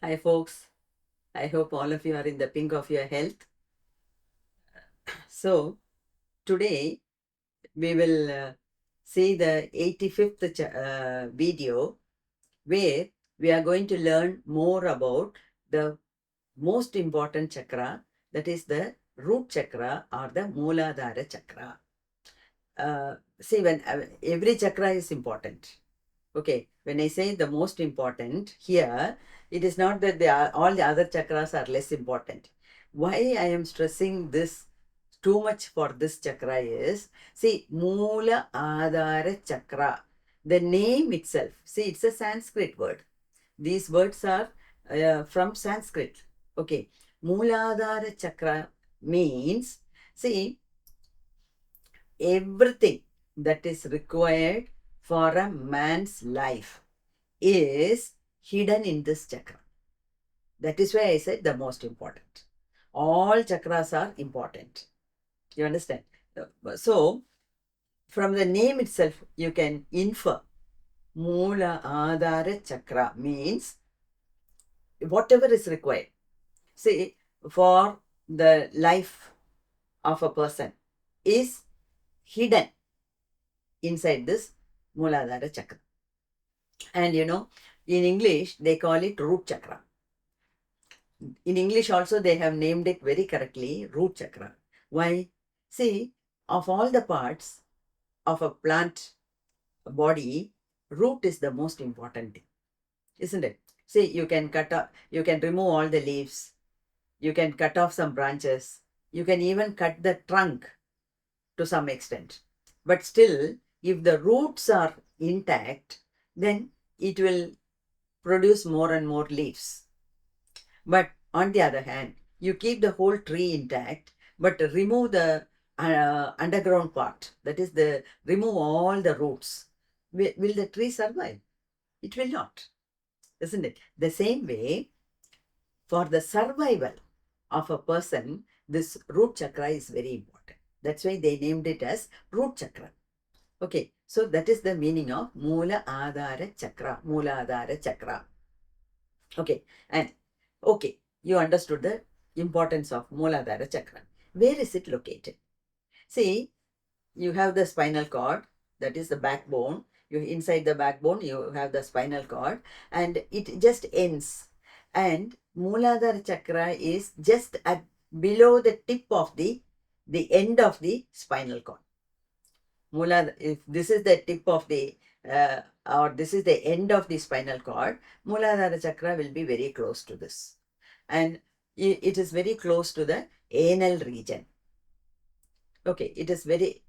Hi folks, I hope all of you are in the pink of your health. So today we will see the 85th video where we are going to learn more about the most important chakra, that is the root chakra or the Mooladhara Chakra. See, when every chakra is important. Okay, when I say the most important here, it is not that all the other chakras are less important. Why I am stressing this too much for this chakra is, see, Mooladhara Chakra. The name itself, see, it's a Sanskrit word. These words are from Sanskrit. Okay, Mooladhara Chakra means, see, everything that is required for a man's life is hidden in this chakra. That is why I said the most important. All chakras are important. You understand? So, from the name itself, you can infer Mooladhara Chakra means whatever is required. See, for the life of a person is hidden inside this Mooladhara Chakra. And in English, they call it root chakra. In English also, they have named it very correctly, root chakra. Why? See, of all the parts of a plant body, root is the most important thing, isn't it? See, you can you can remove all the leaves, you can cut off some branches, you can even cut the trunk to some extent. But still, if the roots are intact, then it will produce more and more leaves. But on the other hand, you keep the whole tree intact, but remove the underground part. That is, remove all the roots. Will the tree survive? It will not, isn't it? The same way, for the survival of a person, this root chakra is very important. That's why they named it as root chakra. Okay, so that is the meaning of Mooladhara Chakra. Mooladhara Chakra. Okay, and okay, you understood the importance of Mooladhara Chakra. Where is it located? See, you have the spinal cord, that is the backbone. You inside the backbone, you have the spinal cord, and it just ends. And Mooladhara Chakra is just at below the tip of the end of the spinal cord. If this is the tip of the or this is the end of the spinal cord, Mooladhara Chakra will be very close to this. And it is very close to the anal region. Okay, it is very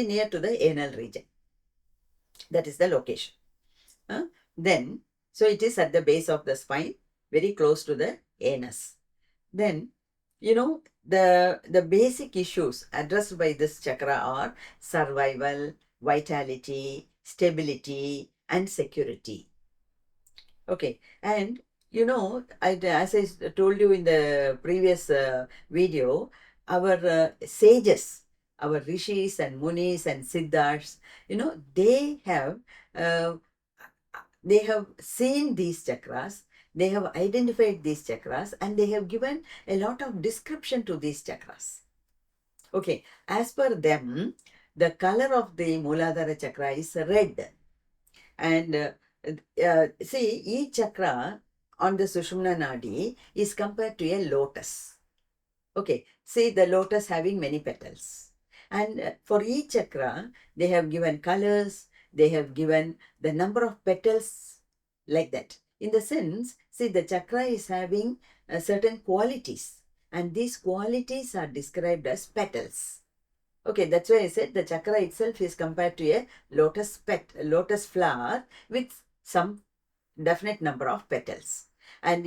near to the anal region. That is the location. Then, so it is at the base of the spine, very close to the anus. Then, the basic issues addressed by this chakra are survival, vitality, stability, and security. Okay, and as I told you in the previous video, our sages, our rishis and munis and siddhas, uh, they have seen these chakras, they have identified these chakras, and they have given a lot of description to these chakras. Okay, as per them, the color of the Mooladhara Chakra is red. And see, each chakra on the Sushumna Nadi is compared to a lotus. Okay, see the lotus having many petals. And for each chakra, they have given colors, they have given the number of petals like that. In the sense, see, the chakra is having certain qualities, and these qualities are described as petals. Okay, that's why I said the chakra itself is compared to a lotus flower with some definite number of petals. And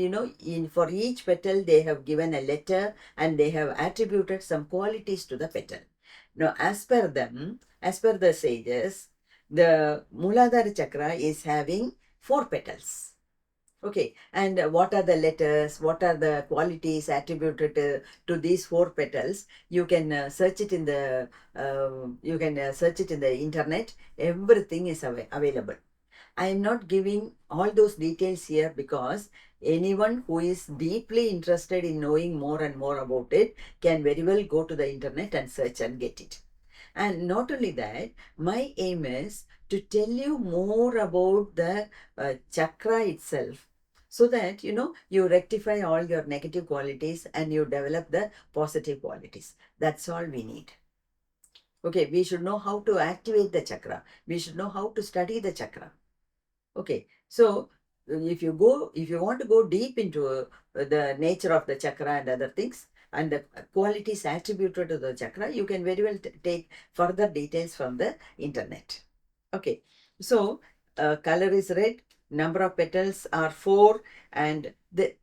for each petal, they have given a letter and they have attributed some qualities to the petal. Now, as per them, as per the sages, the Mooladhara Chakra is having 4 petals. Okay, and what are the letters, what are the qualities attributed to these 4 petals? You can search it in the internet. Everything is available. I am not giving all those details here because anyone who is deeply interested in knowing more and more about it can very well go to the internet and search and get it. And not only that, my aim is to tell you more about the chakra itself, so that you rectify all your negative qualities and you develop the positive qualities. That's all we need. Okay, we should know how to activate the chakra. We should know how to study the chakra. Okay, so if you want to go deep into the nature of the chakra and other things and the qualities attributed to the chakra, you can very well take further details from the internet. Okay, so color is red, number of petals are 4, and they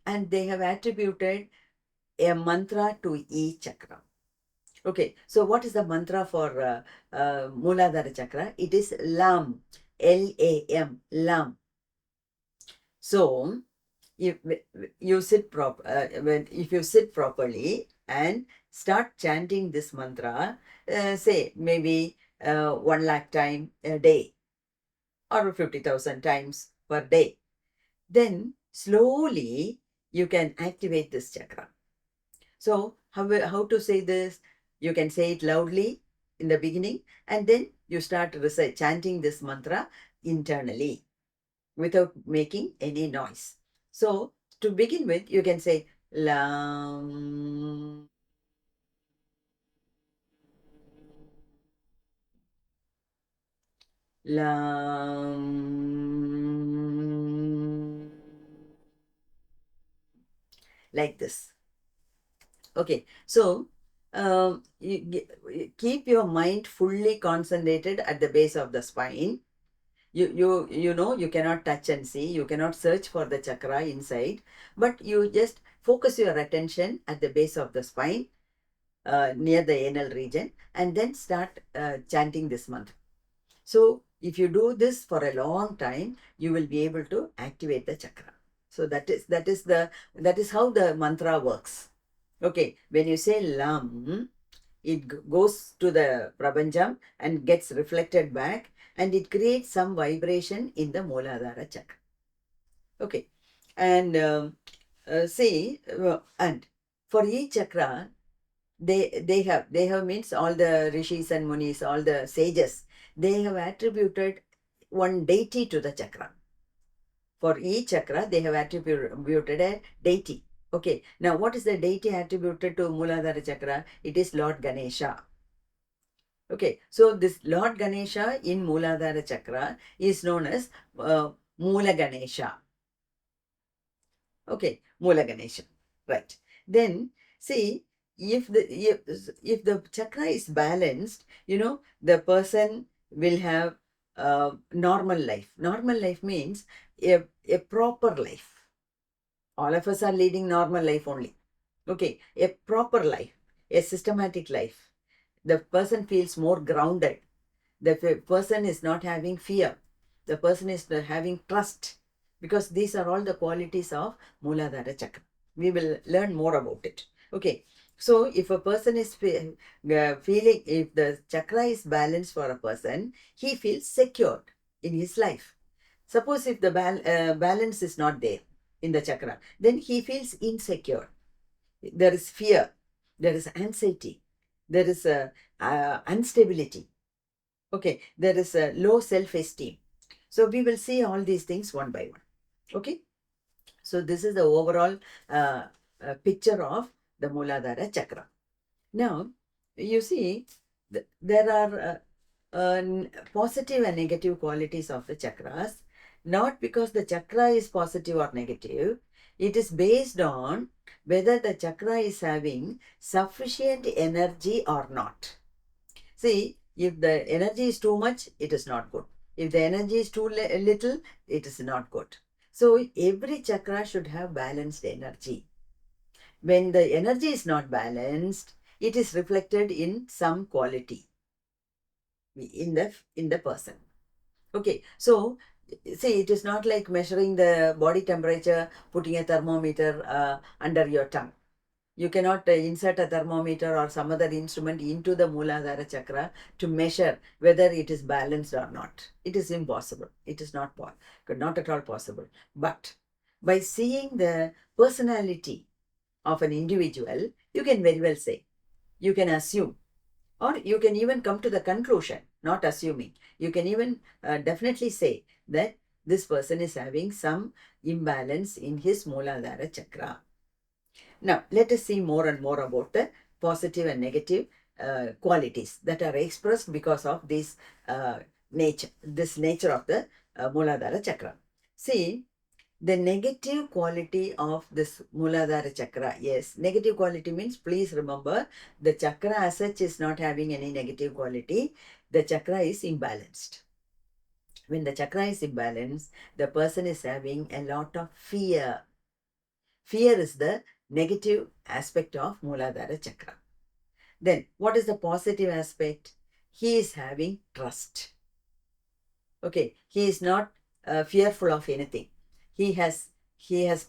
have attributed a mantra to each chakra. Okay, so what is the mantra for Mooladhara Chakra? It is LAM, LAM, LAM. So, if you sit if you sit properly and start chanting this mantra, say maybe 1 lakh time a day or 50,000 times per day, then slowly you can activate this chakra. So how to say this? You can say it loudly in the beginning, and then you start chanting this mantra internally without making any noise. So to begin with, you can say Lam. Lam. Like this. Okay, so you keep your mind fully concentrated at the base of the spine. You cannot touch and see, you cannot search for the chakra inside, but you just focus your attention at the base of the spine, near the anal region, and then start chanting this mantra. So if you do this for a long time, you will be able to activate the chakra. So that is how the mantra works. Okay, when you say Lam, it goes to the Prapancham and gets reflected back, and it creates some vibration in the Mooladhara Chakra. Okay, and and for each chakra, they have means all the rishis and munis, all the sages, they have attributed one deity to the chakra. For each chakra, they have attributed a deity. Okay, now what is the deity attributed to Mooladhara Chakra? It is Lord Ganesha. Okay, so this Lord Ganesha in Mooladhara Chakra is known as Moola Ganesha. Okay, Moola Ganesha. Right. Then see, if the chakra is balanced, the person will have normal life. Normal life means a proper life. All of us are leading normal life only. Okay, a proper life, a systematic life. The person feels more grounded. The person is not having fear. The person is having trust, because these are all the qualities of Mooladhara Chakra. We will learn more about it. Okay, so if a person is feeling, if the chakra is balanced for a person, he feels secured in his life. Suppose if the balance is not there in the chakra, then he feels insecure. There is fear, there is anxiety, there is instability. Okay, there is a low self-esteem. So we will see all these things one by one. Okay, so this is the overall picture of the Mooladhara Chakra. Now, you see, there are positive and negative qualities of the chakras, not because the chakra is positive or negative. It is based on whether the chakra is having sufficient energy or not. See, if the energy is too much, it is not good. If the energy is too little, it is not good. So every chakra should have balanced energy. When the energy is not balanced, it is reflected in some quality in the person. Okay, so see, it is not like measuring the body temperature, putting a thermometer under your tongue. You cannot insert a thermometer or some other instrument into the Mooladhara Chakra to measure whether it is balanced or not. It is impossible. It is not at all possible. But by seeing the personality of an individual, you can very well say, you can assume, or you can even come to the conclusion, not assuming. You can even definitely say that this person is having some imbalance in his Mooladhara Chakra. Now, let us see more and more about the positive and negative qualities that are expressed because of this nature of the Mooladhara Chakra. See, the negative quality of this Mooladhara Chakra, yes, negative quality means, please remember, the chakra as such is not having any negative quality. The chakra is imbalanced. When the chakra is imbalanced, the person is having a lot of fear. Fear is the negative aspect of Mooladhara Chakra. Then, what is the positive aspect? He is having trust. Okay, he is not fearful of anything. He has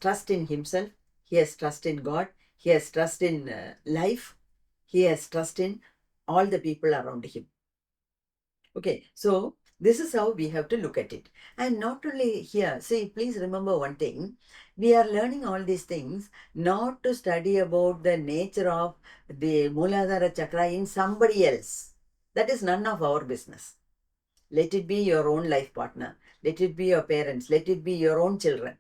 trust in himself. He has trust in God. He has trust in life. He has trust in all the people around him. Okay, so this is how we have to look at it. And not only here, see, please remember one thing. We are learning all these things not to study about the nature of the Mooladhara Chakra in somebody else. That is none of our business. Let it be your own life partner. Let it be your parents. Let it be your own children.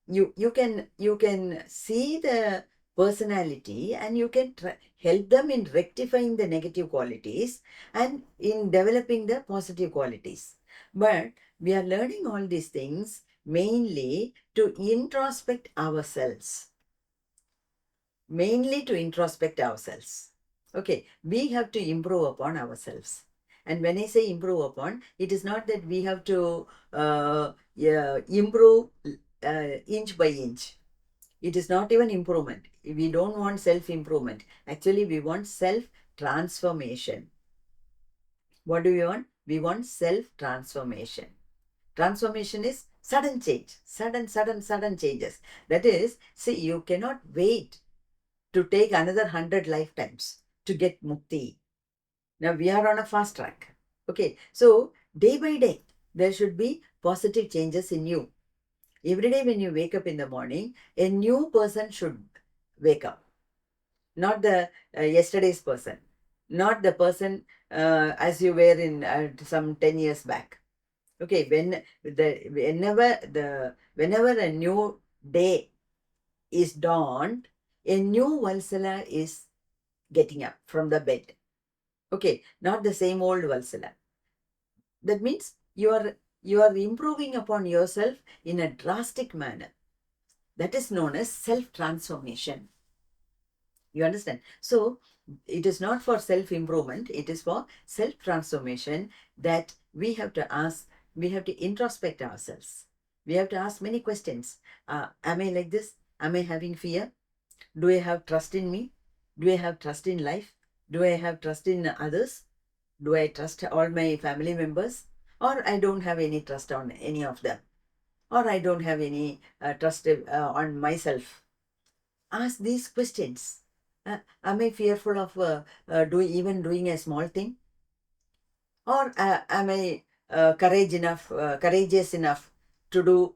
You can see the personality, and you can help them in rectifying the negative qualities and in developing the positive qualities. But we are learning all these things mainly to introspect ourselves. Okay, we have to improve upon ourselves. And when I say improve upon, it is not that we have to improve inch by inch. It is not even improvement. We don't want self-improvement. Actually, we want self-transformation. What do we want? We want self-transformation. Transformation is sudden change. Sudden changes. That is, see, you cannot wait to take another 100 lifetimes to get mukti. Now we are on a fast track. Okay, so day by day, there should be positive changes in you. Every day when you wake up in the morning, a new person should wake up. Not the yesterday's person. Not the person as you were in some 10 years back. Okay, whenever a new day is dawned, a new Valsala is getting up from the bed. Okay, not the same old Valsala. That means you are improving upon yourself in a drastic manner. That is known as self-transformation. You understand? So, it is not for self-improvement, it is for self-transformation that we have to ask, we have to introspect ourselves. We have to ask many questions. Am I like this? Am I having fear? Do I have trust in me? Do I have trust in life? Do I have trust in others? Do I trust all my family members? Or I don't have any trust on any of them? Or I don't have any trust on myself? Ask these questions. Am I fearful of doing a small thing? Or am I courageous enough to do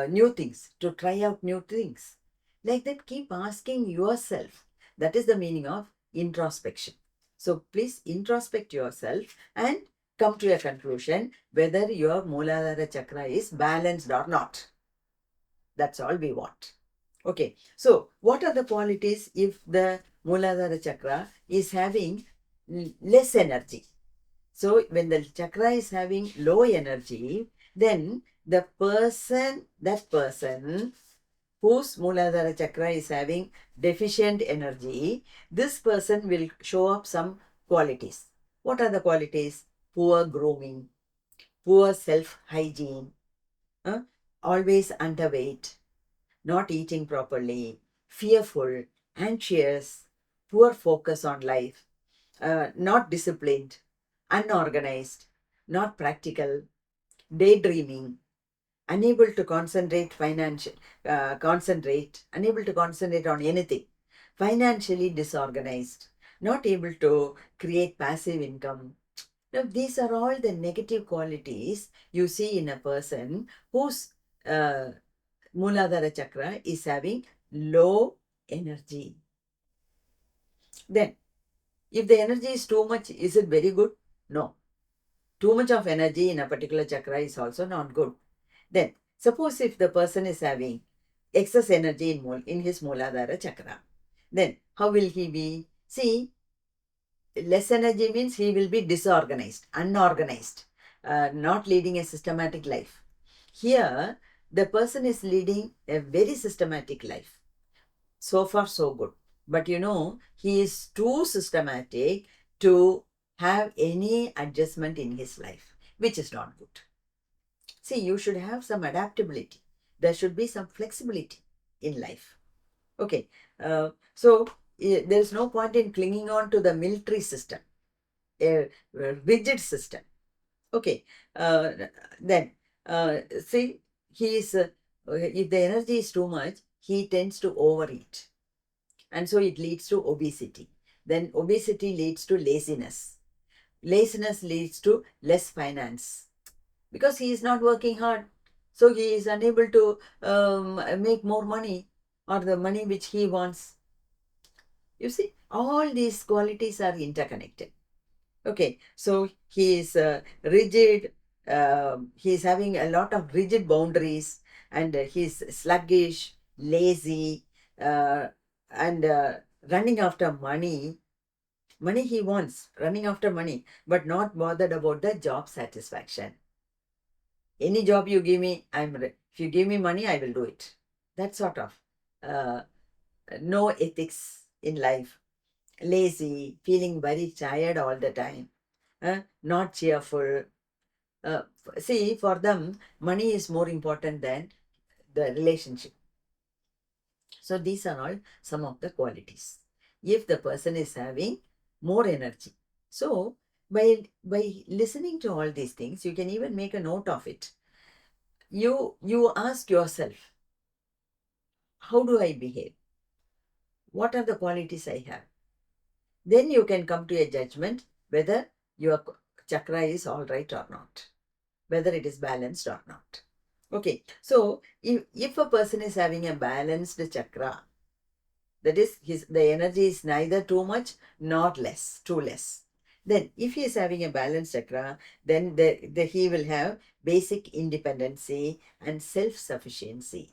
new things, to try out new things? Like that, keep asking yourself. That is the meaning of introspection. So please introspect yourself and come to a conclusion whether your Mooladhara Chakra is balanced or not. That's all we want. Okay, so what are the qualities if the Mooladhara Chakra is having less energy? So when the chakra is having low energy, then that person whose Mooladhara Chakra is having deficient energy, this person will show up some qualities. What are the qualities? Poor grooming, poor self-hygiene, always underweight, not eating properly, fearful, anxious, poor focus on life, not disciplined, unorganized, not practical, daydreaming, unable to concentrate unable to concentrate on anything. financially disorganized, not able to create passive income. Now, these are all the negative qualities you see in a person whose uh, Mooladhara Chakra is having low energy. Then, if the energy is too much, is it very good? No. Too much of energy in a particular chakra is also not good. Then, suppose if the person is having excess energy in his Mooladhara Chakra, then how will he be? See, less energy means he will be disorganized, unorganized, not leading a systematic life. Here, the person is leading a very systematic life. So far, so good. But he is too systematic to have any adjustment in his life, which is not good. See, you should have some adaptability. There should be some flexibility in life. Okay. So, there is no point in clinging on to the military system, a rigid system. Okay. Then, see, he is, if the energy is too much, he tends to overeat. And so it leads to obesity. Then obesity leads to laziness. Laziness leads to less finance because he is not working hard. So he is unable to make more money or the money which he wants. You see, all these qualities are interconnected. Okay, so he is rigid, he is having a lot of rigid boundaries, and he is sluggish, lazy, uh, and running after money. Money he wants, running after money, but not bothered about the job satisfaction. Any job you give me, if you give me money, I will do it. That sort of uh, no ethics in life, lazy, feeling very tired all the time, not cheerful. Uh, See, for them, money is more important than the relationship. So these are all some of the qualities. If the person is having more energy. So by listening to all these things, you can even make a note of it. You ask yourself, how do I behave? What are the qualities I have? Then you can come to a judgment whether your chakra is all right or not, whether it is balanced or not. Okay, so if a person is having a balanced chakra, that is, the energy is neither too much nor less, too less. Then, if he is having a balanced chakra, then he will have basic independency and self-sufficiency,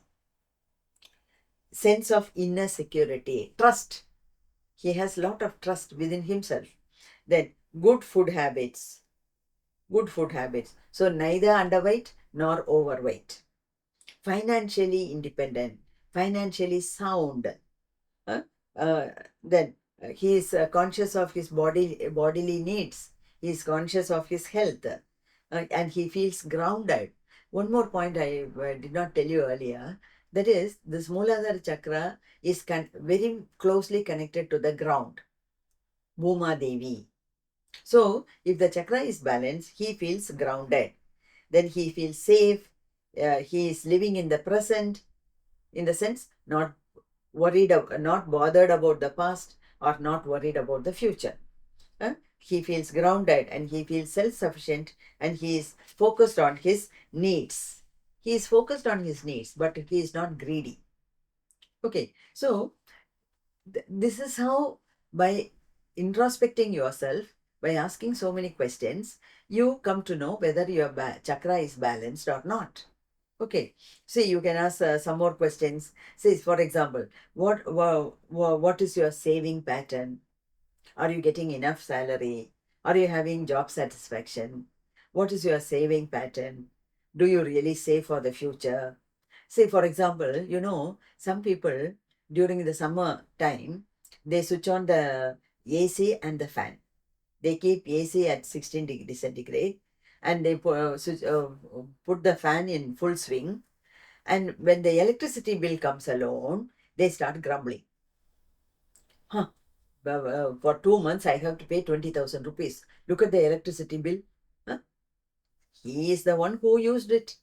sense of inner security, trust. He has lot of trust within himself. Then, good food habits. Good food habits. So, neither underweight nor overweight. Financially independent, financially sound. Uh, uh, then he is conscious of his bodily needs. He is conscious of his health, and he feels grounded. One more point I did not tell you earlier. That is, this Mooladhara Chakra is very closely connected to the ground, Bhuma Devi. So, if the chakra is balanced, he feels grounded. Then he feels safe. He is living in the present, in the sense, not not bothered about the past or not worried about the future. He feels grounded and he feels self-sufficient and he is focused on his needs. He is focused on his needs, but he is not greedy. Okay, so this is how, by introspecting yourself, by asking so many questions, you come to know whether your chakra is balanced or not. Okay, see, you can ask some more questions. Say, for example, what is your saving pattern? Are you getting enough salary? Are you having job satisfaction? What is your saving pattern? Do you really save for the future? Say, for example, some people during the summer time, they switch on the AC and the fan. They keep AC at 16 degrees centigrade and they put the fan in full swing. And when the electricity bill comes alone, they start grumbling. Huh, for 2 months, I have to pay 20,000 rupees. Look at the electricity bill. Huh? He is the one who used it.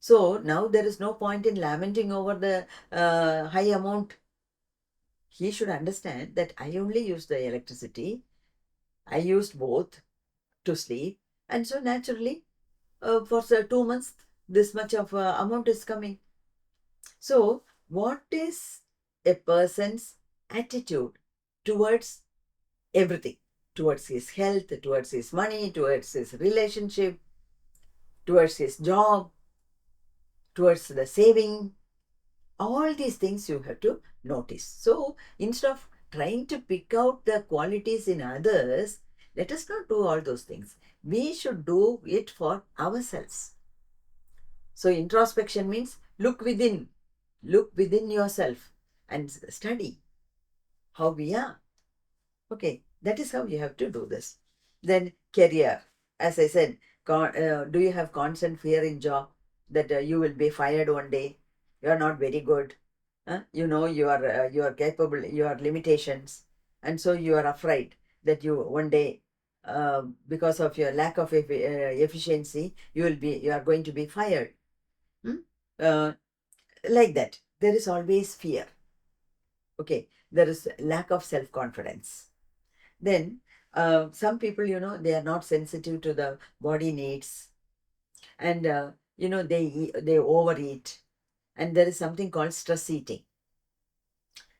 So now there is no point in lamenting over the high amount. he should understand that I only use the electricity. I used both to sleep. And so naturally, for 2 months, this much of amount is coming. So, what is a person's attitude towards everything? Towards his health, towards his money, towards his relationship, towards his job, towards the saving. All these things you have to notice. So, instead of trying to pick out the qualities in others, let us not do all those things. We should do it for ourselves. So, introspection means look within yourself and study how we are. Okay, that is how you have to do this. Then career, as I said, do you have constant fear in job that you will be fired one day? You are not very good. You know you are capable, your limitations, and so you are afraid that you one day, because of your lack of efficiency, you are going to be fired. Hmm? Uh, like that, there is always fear. Okay, there is lack of self-confidence. Then some people, they are not sensitive to the body needs, and they overeat, and there is something called stress eating.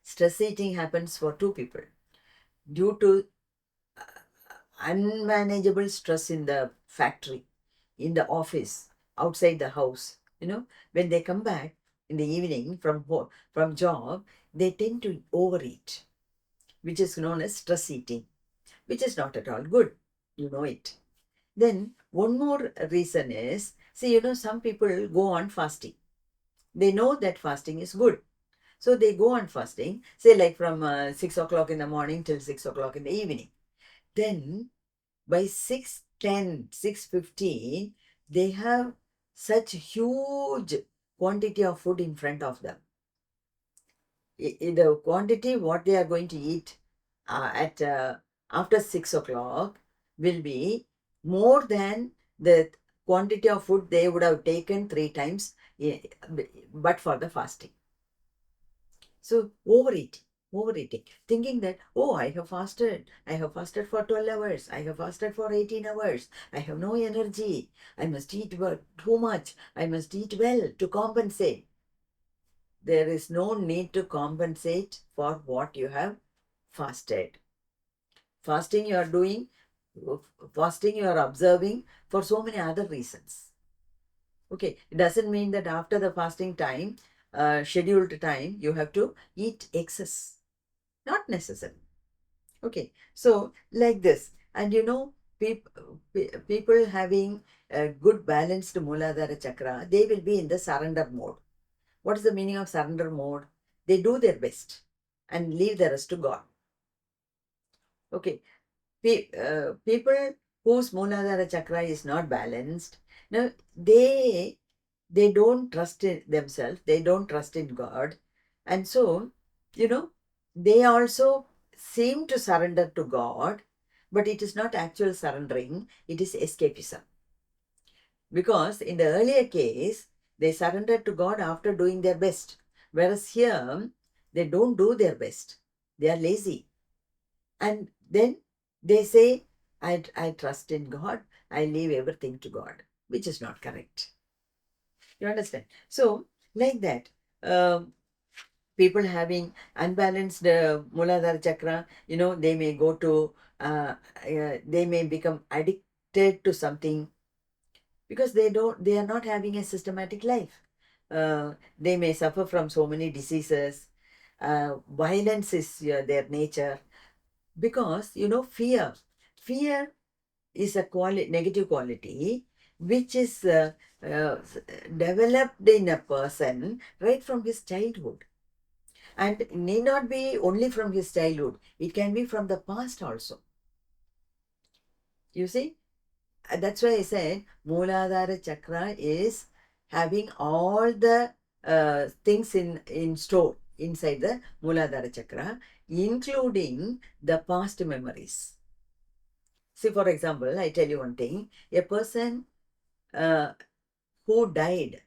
Stress eating happens for two people due to unmanageable stress in the factory, in the office, outside the house. When they come back in the evening from job, they tend to overeat, which is known as stress eating, which is not at all good. You know it. Then one more reason is, see, some people go on fasting. They know that fasting is good. So they go on fasting, say like from 6 o'clock in the morning till 6 o'clock in the evening. Then by 6:10, 6:15, they have such huge quantity of food in front of them. The quantity what they are going to eat at after 6 o'clock will be more than the quantity of food they would have taken 3 times, but for the fasting. So overeating, thinking that, oh, I have fasted for 12 hours, I have fasted for 18 hours, I have no energy, I must eat too much, I must eat well to compensate. There is no need to compensate for what you have fasted. Fasting you are doing, fasting you are observing for so many other reasons. Okay, it doesn't mean that after the fasting time, scheduled time, you have to eat excess. Not necessary. Okay, so like this, and people having a good balanced Mooladhara Chakra, they will be in the surrender mode. What is the meaning of surrender mode? They do their best and leave the rest to God. Okay, people whose Mooladhara Chakra is not balanced, now they don't trust in themselves, they don't trust in God, and so they also seem to surrender to God, but it is not actual surrendering, it is escapism. Because in the earlier case, they surrendered to God after doing their best, whereas here they don't do their best, they are lazy, and then they say, I trust in God, I leave everything to God, which is not correct. You understand? So, like that, people having unbalanced Mooladhara Chakra, they may go to, they may become addicted to something because they are not having a systematic life. They may suffer from so many diseases. Violence is their nature because, fear is a negative quality which is uh, developed in a person right from his childhood, and need not be only from his childhood, it can be from the past also. You see, that's why I said Mooladhara Chakra is having all the things in store inside the Mooladhara Chakra, including the past memories. See, for example, I tell you one thing. A person uh, who by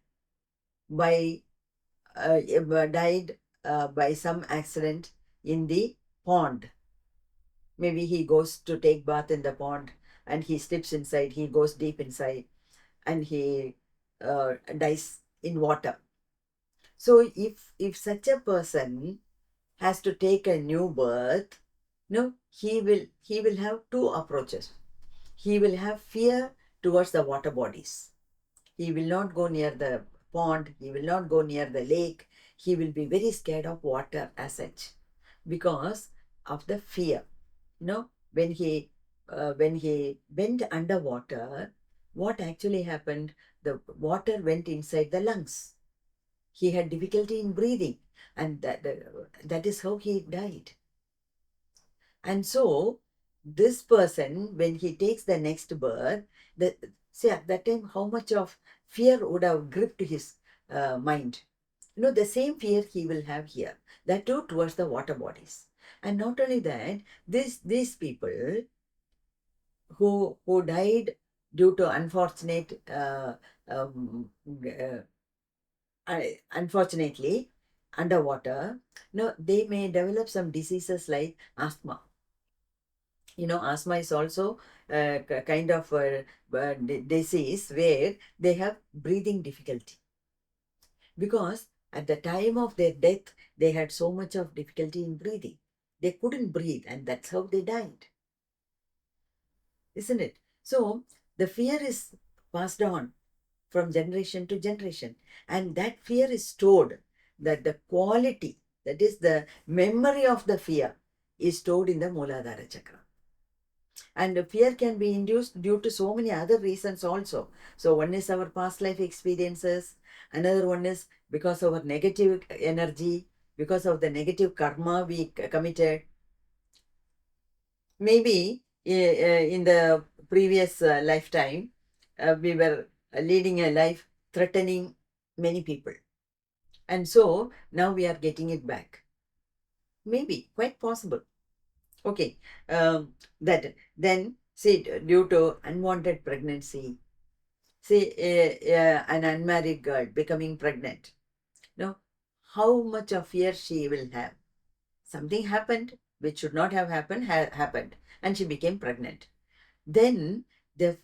died by some accident in the pond. Maybe he goes to take bath in the pond and he slips inside, he goes deep inside and he dies in water. So if such a person has to take a new birth, no, he will have two approaches. He will have fear towards the water bodies. He will not go near the pond, he will not go near the lake. He will be very scared of water as such because of the fear. When he went underwater, what actually happened? The water went inside the lungs. He had difficulty in breathing, and that is how he died. And so this person, when he takes the next birth, see at that time how much of fear would have gripped his mind. The same fear he will have here, that too towards the water bodies. And not only that, these people who died due to um, unfortunately underwater, they may develop some diseases like asthma. Asthma is also a kind of disease where they have breathing difficulty, because at the time of their death they had so much of difficulty in breathing. They couldn't breathe, and that's how they died, isn't it? So the fear is passed on from generation to generation, and that fear is stored, that the quality, that is the memory of the fear, is stored in the Mooladhara Chakra. And fear can be induced due to so many other reasons also. So one is our past life experiences, another one is because of our negative energy, because of the negative karma we committed. Maybe in the previous lifetime, we were leading a life threatening many people. And so now we are getting it back. Maybe, quite possible. Okay, that then see, due to unwanted pregnancy, say an unmarried girl becoming pregnant, how much of fear she will have. Something happened which should not have happened, and she became pregnant. Then the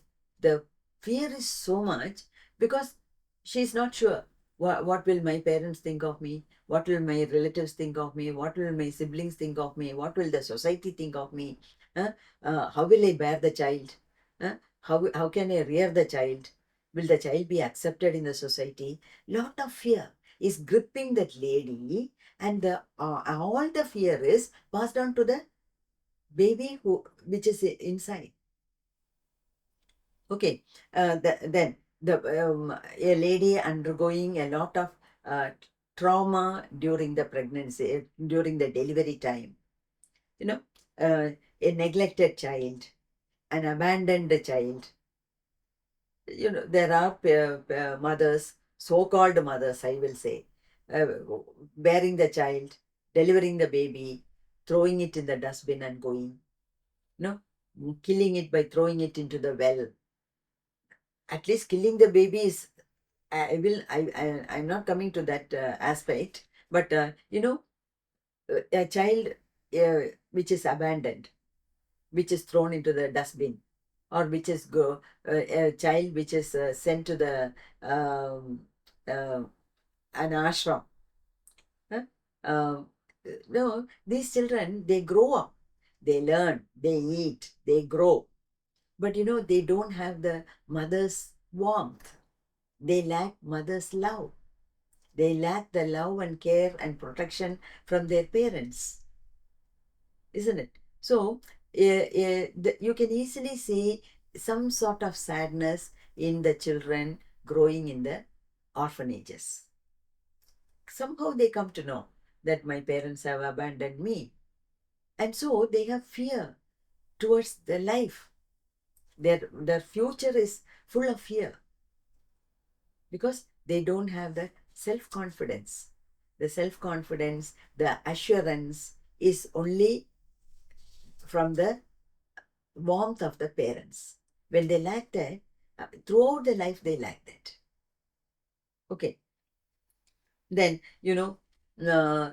fear is so much because she's not sure what will my parents think of me, what will my relatives think of me, what will my siblings think of me, what will the society think of me. How will I bear the child? How can I rear the child? Will the child be accepted in the society? Lot of fear is gripping that lady, and all the fear is passed on to the baby which is inside. Okay, then a lady undergoing a lot of trauma during the pregnancy, during the delivery time, a neglected child, an abandoned child. There are mothers, so-called mothers, I will say, uh, bearing the child, delivering the baby, throwing it in the dustbin and going, killing it by throwing it into the well. At least killing the baby is, I'm not coming to that aspect, but a child which is abandoned, which is thrown into the dustbin, or which is a child which is sent to the um, an ashram. Huh? Um, no, these children, they grow up, they learn, they eat, they grow, but they don't have the mother's warmth. They lack mother's love. They lack the love and care and protection from their parents, isn't it? So, you can easily see some sort of sadness in the children growing in the orphanages. Somehow they come to know that my parents have abandoned me. And so they have fear towards their life. Their future is full of fear because they don't have the self-confidence. The self-confidence, the assurance is only from the warmth of the parents. When they lack that, throughout the life they lack that. Okay. Then, uh,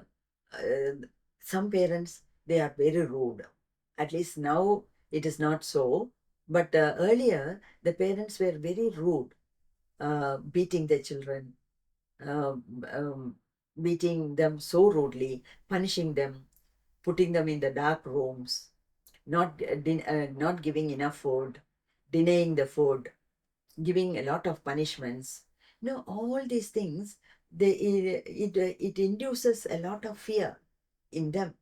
Some parents, they are very rude. At least now it is not so. But earlier, the parents were very rude, beating their children, uh, um, beating them so rudely, punishing them, putting them in the dark rooms, not giving enough food, denying the food, giving a lot of punishments. All these things, it induces a lot of fear in them.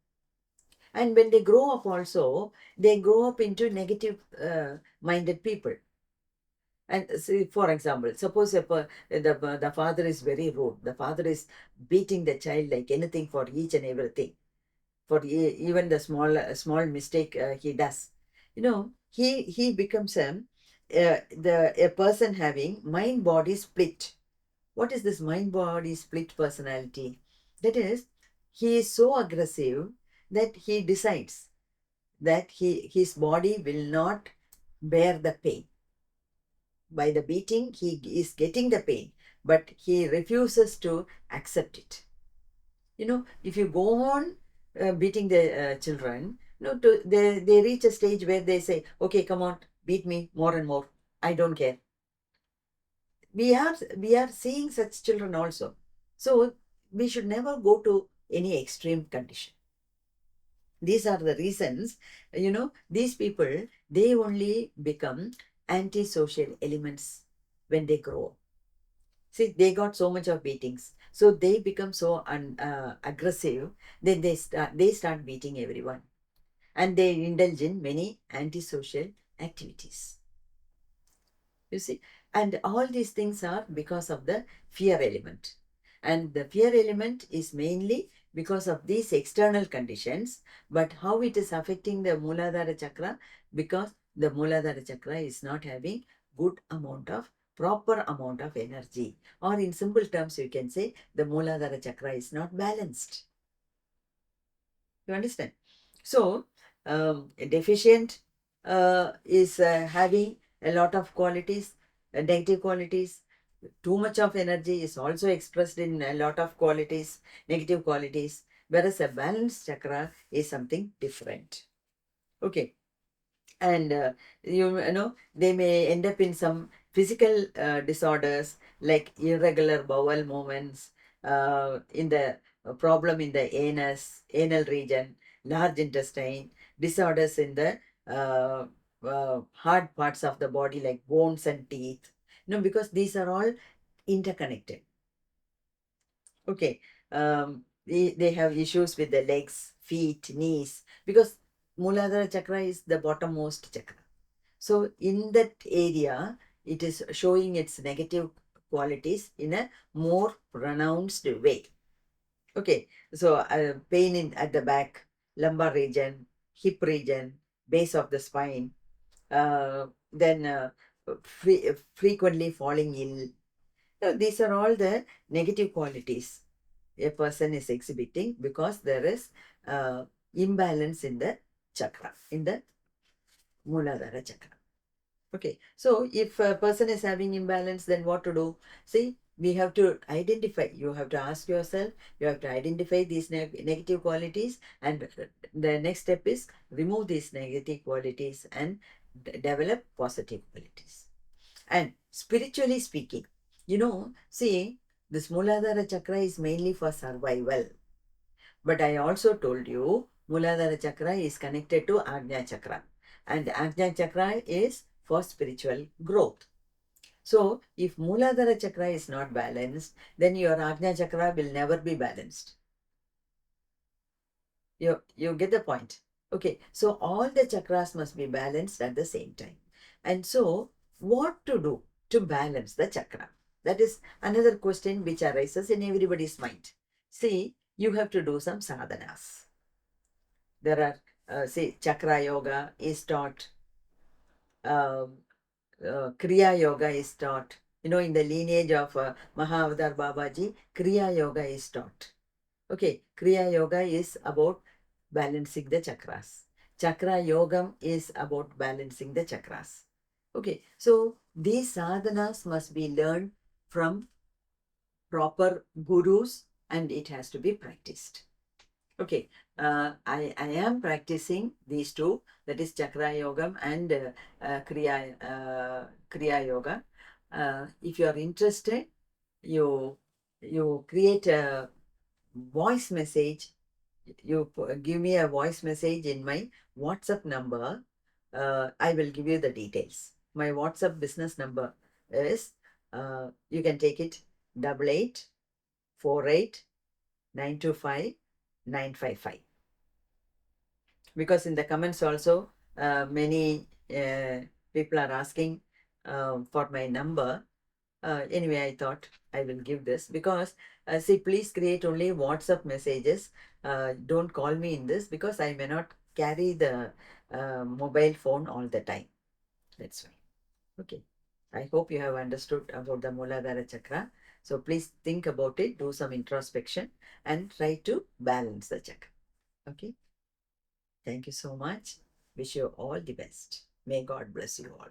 And when they grow up also, they grow up into negative minded people. And see, for example, suppose the father is very rude. The father is beating the child like anything for each and everything, for even the small mistake he does. He becomes a person having mind body split. What is this mind body split personality? That is, he is so aggressive that he decides that his body will not bear the pain. By the beating, he is getting the pain, but he refuses to accept it. If you go on beating the children, they reach a stage where they say, okay, come on, beat me more and more. I don't care. We are seeing such children also. So we should never go to any extreme condition. These are the reasons, these people, they only become antisocial elements when they grow. See, they got so much of beatings. So they become so aggressive. Then they start beating everyone. And they indulge in many antisocial activities. You see? And all these things are because of the fear element. And the fear element is mainly because of these external conditions. But how it is affecting the Mooladhara Chakra? Because the Mooladhara Chakra is not having proper amount of energy. Or in simple terms, you can say the Mooladhara Chakra is not balanced. You understand? So, deficient is having a lot of qualities, negative qualities. Too much of energy is also expressed in a lot of qualities, negative qualities. Whereas a balanced chakra is something different. Okay. And they may end up in some physical disorders like irregular bowel movements, in the problem in the anal region, large intestine, disorders in the hard parts of the body like bones and teeth, because these are all interconnected. Okay. They have issues with the legs, feet, knees, because Mooladhara Chakra is the bottommost chakra. So in that area, it is showing its negative qualities in a more pronounced way. Okay, so pain at the back, lumbar region, hip region, base of the spine, then frequently falling ill. These are all the negative qualities a person is exhibiting because there is imbalance in the chakra, in the Mooladhara Chakra. Okay, so if a person is having imbalance, then what to do? See, we have to identify, you have to ask yourself, you have to identify these negative qualities, and the next step is remove these negative qualities and develop positive qualities. And spiritually speaking, see, this Mooladhara Chakra is mainly for survival. But I also told you, Mooladhara Chakra is connected to Ajna Chakra. And Ajna Chakra is for spiritual growth. So, if Mooladhara Chakra is not balanced, then your Ajna Chakra will never be balanced. You get the point? Okay, so all the chakras must be balanced at the same time. And so, what to do to balance the chakra? That is another question which arises in everybody's mind. See, you have to do some sadhanas. There are, say, chakra yoga is taught, um, kriya yoga is taught. In the lineage of Mahavatar Babaji, kriya yoga is taught. Okay, kriya yoga is about balancing the chakras. Chakra yogam is about balancing the chakras. Okay, so these sadhanas must be learned from proper gurus and it has to be practiced. Okay, I am practicing these two, that is Chakra Yoga and Kriya Yoga. If you are interested, you create a voice message. You give me a voice message in my WhatsApp number. I will give you the details. My WhatsApp business number is, you can take it, 8848 925 955. Because in the comments also, many people are asking for my number. Anyway, I thought I will give this because, see, please create only WhatsApp messages. Don't call me in this because I may not carry the mobile phone all the time. That's why. Okay. I hope you have understood about the Mooladhara Chakra. So please think about it, do some introspection, and try to balance the chakra. Okay. Thank you so much. Wish you all the best. May God bless you all.